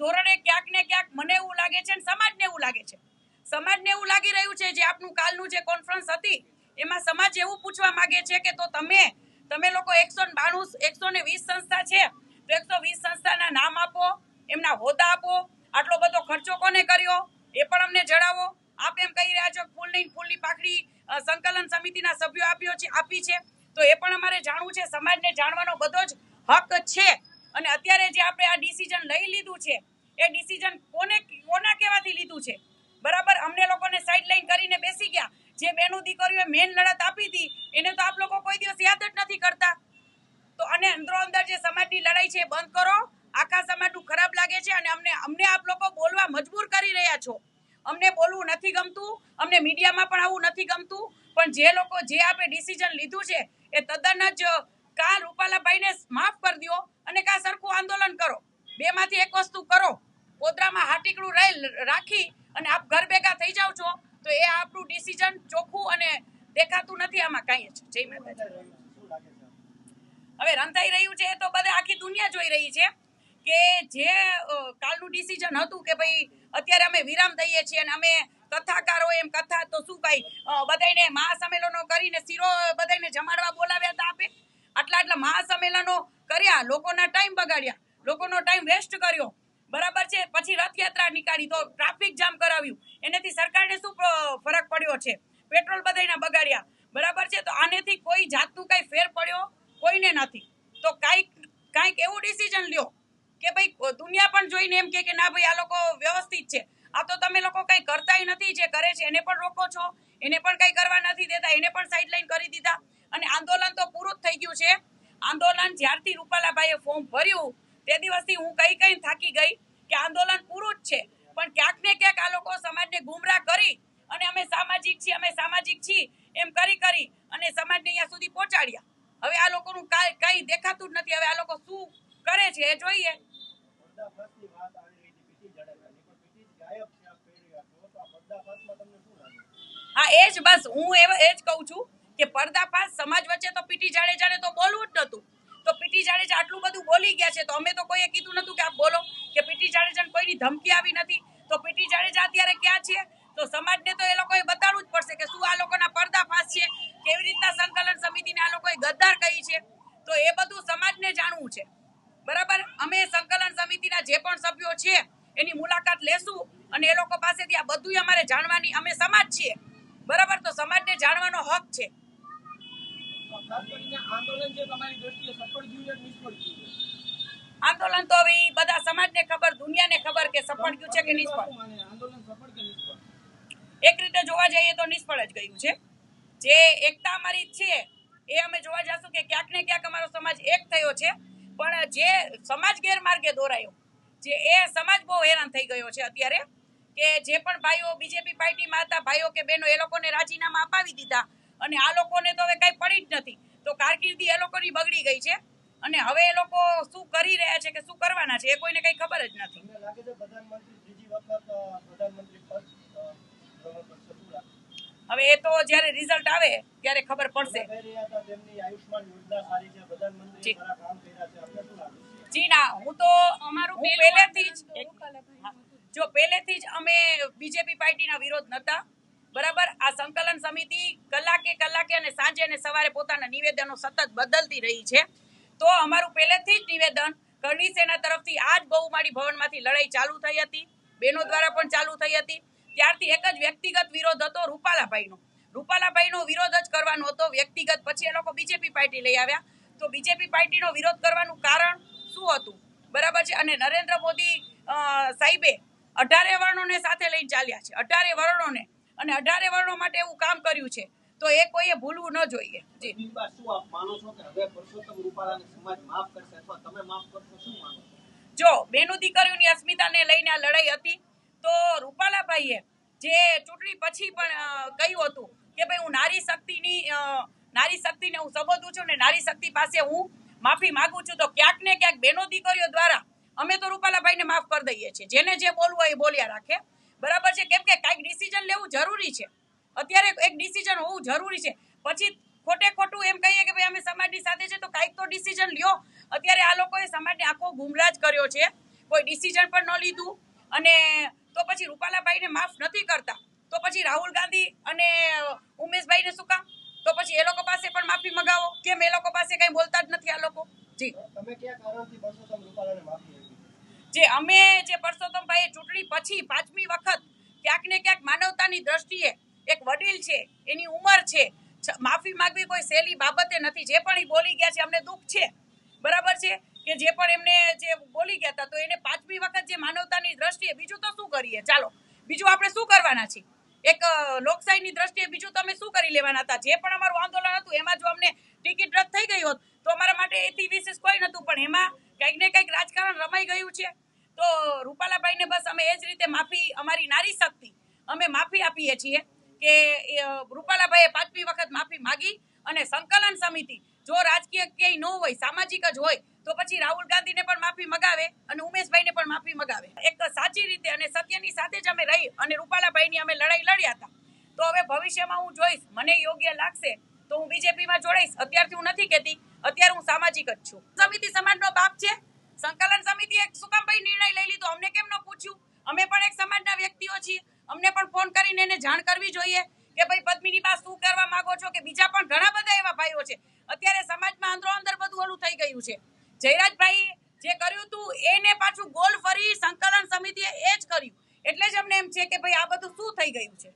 ધોરણે ક્યાંક ને ક્યાંક મને એવું લાગે છે અને સમાજને એવું લાગે છે, સમાજને એવું લાગી રહ્યું છે જે આપનું કાલનું જે કોન્ફરન્સ હતી એમાં સમાજ એવું પૂછવા માંગે છે કે તો તમે લોકો 120 સંસ્થા છે તો 120 સંસ્થાના નામ આપો, એમના હોદ્દા આપો, આટલો બધો ખર્ચો કોને કર્યો એ પણ અમને જણાવો. આપ એમ કહી રહ્યા છો ફૂલની પાખડી સંકલન સમિતિના સભ્યો આપી છે તો એ પણ અમારે જાણવું છે. સમાજને જાણવાનો બધો જ હક છે અને અત્યારે જે આપણે આ ડિસિઝન લઈ લીધું છે એ ડિસિઝન કોના કહેવાથી લીધું છે, બરાબર? અમને લોકોને સાઇડલાઇન કરીને બેસી ગયા. જે બેનું દીકરીઓએ મેન લડત આપી હતી એને તો આપ લોકો કોઈ દિવસ યાદ જ નથી કરતા. તો અને અંદરો અંદર જે સમાજની લડાઈ છે એ બંધ કરો. આખા સમાજનું ખરાબ લાગે છે અને અમને આપ લોકો બોલવા મજબૂર કરી રહ્યા છો. અમને બોલવું નથી ગમતું, અમને મીડિયામાં પણ આવું નથી ગમતું, પણ જે આપણે ડિસિઝન લીધું છે એ તદ્દન જ કા રૂપાલાભાઈને માફ કરી દો અને કા સરખું આંદોલન કરો. બેમાંથી એક વસ્તુ કરો. ગોધરામાં હાટીકડું રાખી અને આપ ઘર ભેગા થઈ જાવ છો તો એ આપણું ડિસિઝન ચોખ્ખું અને દેખાતું નથી આમાં કાંઈ જ. જય માતાજી. હવે રંધાઈ રહ્યું છે તો બધા આખી દુનિયા જોઈ રહી છે કે જે કાલનું ડિસિઝન હતું કે ભાઈ અત્યારે અમે વિરામ દઈએ છીએ અને અમે કથાકારો એમ કથા તો શું ભાઈ બધાને મહાસંમેલનો કરીને શીરો બધાને જમાડવા બોલાવ્યા હતા આપે. આટલા મહાસંમેલનો કર્યા, લોકોના ટાઈમ બગાડ્યા, લોકોનો ટાઈમ વેસ્ટ કર્યો, બરાબર છે. પછી રથયાત્રા નીકાળી તો ટ્રાફિક જામ કરાવ્યું. એનાથી સરકારને શું ફરક પડ્યો છે? પેટ્રોલ બધાના બગાડ્યા, બરાબર છે. તો આનેથી કોઈ જાતનું કઈ ફેર પડ્યો કોઈને નથી. તો કાંઈક એવું ડિસિઝન લ્યો કે ભાઈ દુનિયા પણ જોઈને એમ કે ના ભાઈ આ લોકો વ્યવસ્થિત છે. આ તો તમે લોકો કઈ કરતાય નથી, જે કરે છે એને પણ રોકો છો, એને પણ કઈ કરવા નથી દેતા, એને પણ સાઇડલાઇન કરી દીધા. અને આંદોલન તો પૂરું જ થઈ ગયું છે. આંદોલન જ્યારથી રૂપાલાભાઈએ ફોર્મ ભર્યું તે દિવસથી હું કઈ થાકી ગઈ કે આંદોલન પૂરું જ છે, પણ ક્યાંક ને ક્યાંક આ લોકો સમાજને ગુમરાહ કરી અને અમે સામાજિક છીએ એમ કરી અને સમાજને અહીંયા સુધી પહોંચાડ્યા. હવે આ લોકોનું કઈ દેખાતું જ નથી. હવે આ લોકો શું કરે છે એ જોઈએ. હા એ જ બસ હું એ જ કહું છું કે પર્દાફાશ સમાજ વચ્ચે તો પીટી જાડેજાને તો બોલવું જ નતું. તો પીટી જાડેજા આટલું બધું બોલી ગયા છે તો અમે તો કોઈએ કીધું નતું કે આપ બોલો, કે પીટી જાડેજાને કોઈની ધમકી આવી નથી. તો પીટી જાડેજા અત્યારે ક્યાં છે? તો સમાજને તો એ લોકોએ બતાડવું જ પડશે કે શું આ લોકોના પર્દાફાશ છે, કેવી રીતના સંકલન સમિતિને આ લોકોએ ગદ્દાર કહી છે. તો એ બધું સમાજને જાણવું છે, બરાબર? અમે સંકલન સમિતિના જે પણ સભ્યો છે એની મુલાકાત લેશું અને એ લોકો પાસેથી આ બધું અમારે જાણવાની, અમે સમાજ છીએ, બરાબર? તો સમાજને જાણવાનો હક છે. આંદોલન તો હવે બધા સમાજને ખબર, દુનિયાને ખબર કે સફળ ગયું છે કે નિષ્ફળ. એક રીતે જોવા જઈએ તો નિષ્ફળ જ ગયું છે. જે એકતા અમારી છે એ અમે જોવા જશું કે ક્યાંક ને ક્યાંક અમારો સમાજ એક થયો છે, પણ જે સમાજ ગેરમાર્ગે દોરાયો, જે એ સમાજ બહુ હેરાન થઈ ગયો છે અત્યારે. કે જે પણ ભાઈઓ બીજેપી પાર્ટીમાં હતા, ભાઈઓ કે બહેનો, એ લોકોને રાજીનામા અપાવી દીધા અને આ લોકોને તો હવે કઈ પડી જ નથી. તો કારકિર્દી એ લોકોની બગડી ગઈ છે અને હવે એ લોકો શું કરી રહ્યા છે કે શું કરવાના છે એ કોઈને કઈ ખબર જ નથી. હવે એ તો જ્યારે રિઝલ્ટ આવે ત્યારે ખબર પડશે. જી ના, હું તો પહેલેથી જ અમે બીજેપી પાર્ટીના વિરોધ નતા, બરાબર? આ સંકલન સમિતિ કલાકે અને સાંજે અને સવારે પોતાના નિવેદનો સતત બદલતી રહી છે. તો અમારું પહેલેથી જ નિવેદન કરણી સેના તરફથી આજ બહુમાળી ભવનમાંથી લડાઈ ચાલુ થઈ હતી, બહેનો દ્વારા પણ ચાલુ થઈ હતી. ત્યારથી એક જ વ્યક્તિગત વિરોધ હતો રૂપાલાભાઈનો વિરોધ જ કરવાનો હતો વ્યક્તિગત. પછી એ લોકો બીજેપી પાર્ટી લઈ આવ્યા. તો બીજેપી પાર્ટીનો વિરોધ કરવાનું કારણ શું હતું, બરાબર છે? અને નરેન્દ્ર મોદી સાહેબે 18 વર્ણોને સાથે લઈને ચાલ્યા છે, 18 વર્ણોને, અને 18 વર્ણો માટે એવું કામ કર્યું છે. તો એ કોઈએ ભૂલવું ન જોઈએ. જી, શું આપ માનો છો કે હવે પરસોત્તમ રૂપાલાને સમાજ માફ કરશે અથવા તમે માફ કરશો, શું માનો? જો બેનો દીકરીઓની અસ્મિતાને લઈને આ લડાઈ હતી તો રૂપાલાભાઈએ જે ચૂંટણી પછી પણ કહ્યું હતું કે ભાઈ હું નારી શક્તિને હું સંબોધું છું ને નારી શક્તિ પાસે હું માફી માંગુ છું. તો ક્યાંક ને ક્યાંક બેનો દીકરીઓ દ્વારા અમે તો રૂપાલાભાઈને માફ કરી દઈએ છીએ. જેને જે બોલવું હોય એ બોલ્યા રાખે, બરાબર છે? કેમ કે કાંઈક ડિસિઝન લેવું જરૂરી છે. અત્યારે એક ડિસિઝન હોવું જરૂરી છે. પછી ખોટું એમ કહીએ કે ભાઈ અમે સમાજની સાથે છે તો કાંઈક તો ડિસિઝન લ્યો. અત્યારે આ લોકોએ સમાજને આખો ગુમરાહ કર્યો છે. કોઈ ડિસિઝન પણ ન લીધું. અને તો પછી રૂપાલાભાઈને માફ નથી કરતા તો પછી રાહુલ ગાંધી અને ઉમેશભાઈને શું કામ? તો પછી એ લોકો પાસે પણ માફી મંગાવો. કેમ એ લોકો પાસે કઈ બોલતા જ નથી આ લોકો? જી તમે કયા કારણથી પરસોત્તમ રૂપાલાને માફી આપી? જે પરસોત્તમભાઈએ ચૂંટણી પછી 5મી વખત ક્યાંક ને ક્યાંક માનવતાની દ્રષ્ટિએ એક વડીલ છે, એની ઉંમર છે, માફી માંગવી કોઈ સહેલી બાબતે નથી. જે પણ એ બોલી ગયા છે અમને દુઃખ છે, બરાબર છે, કે જે પણ એમને જે બોલી ગયા હતા તો એને 5મી વખત જે માનવતાની દ્રષ્ટિએ બીજું તો શું કરીએ? ચાલો બીજું આપણે શું કરવાના છીએ? એક લોકશાહીની દ્રષ્ટિએ બીજું તમે શું કરી લેવાના હતા? જે પણ અમારું આંદોલન હતું એમાં જો અમને ટિકિટ રદ થઈ ગઈ હોત તો અમારા માટે એથી વિશેષ કોઈ નતું, પણ એમાં કંઈક ને કંઈક રાજકારણ રમાઈ ગયું છે. તો રૂપાલાભાઈને બસ અમે એ જ રીતે માફી, અમારી નારી શક્તિ અમે માફી આપીએ છીએ કે રૂપાલાભાઈએ 5મી વખત માફી માંગી. અને સંકલન સમિતિ જો રાજકીય ક્યાંય ન હોય, સામાજિક જ હોય તો પછી રાહુલ ગાંધીને પણ માફી મગાવે અને ઉમેશભાઈને પણ માફી મગાવે. એક સાચી રીતે અને સત્યની સાથે જ અમે રહી અને રૂપાલાભાઈની અમે લડાઈ લડ્યા હતા. તો હવે ભવિષ્યમાં હું જોઈશ, મને યોગ્ય લાગશે તો હું બીજેપીમાં જોડાઈશ. અત્યારથી હું નથી કહેતી, અત્યારે હું સામાજિક જ છું. સમિતિ સમાજનો બાપ છે. સંકલન સમિતિએ શું કામ ભાઈ નિર્ણય લઈ લીધો? અમને કેમ ન પૂછ્યું? અમે પણ એક સમાજના વ્યક્તિઓ છીએ, અમને પણ ફોન કરીને એને જાણ કરવી જોઈએ કે ભાઈ પદ્મિની બા શું કરવા માંગો છો? કે બીજા પણ ઘણા બધા એવા ભાઈઓ છે. અત્યારે સમાજમાં અંદરો અંદર બધું ઓલું થઈ ગયું છે. જયરાજભાઈ જે કર્યું હતું એને પાછું ગોલ ફરી સંકલન સમિતિએ એ જ કર્યું. એટલે જ અમને એમ છે કે ભાઈ આ બધું શું થઈ ગયું છે.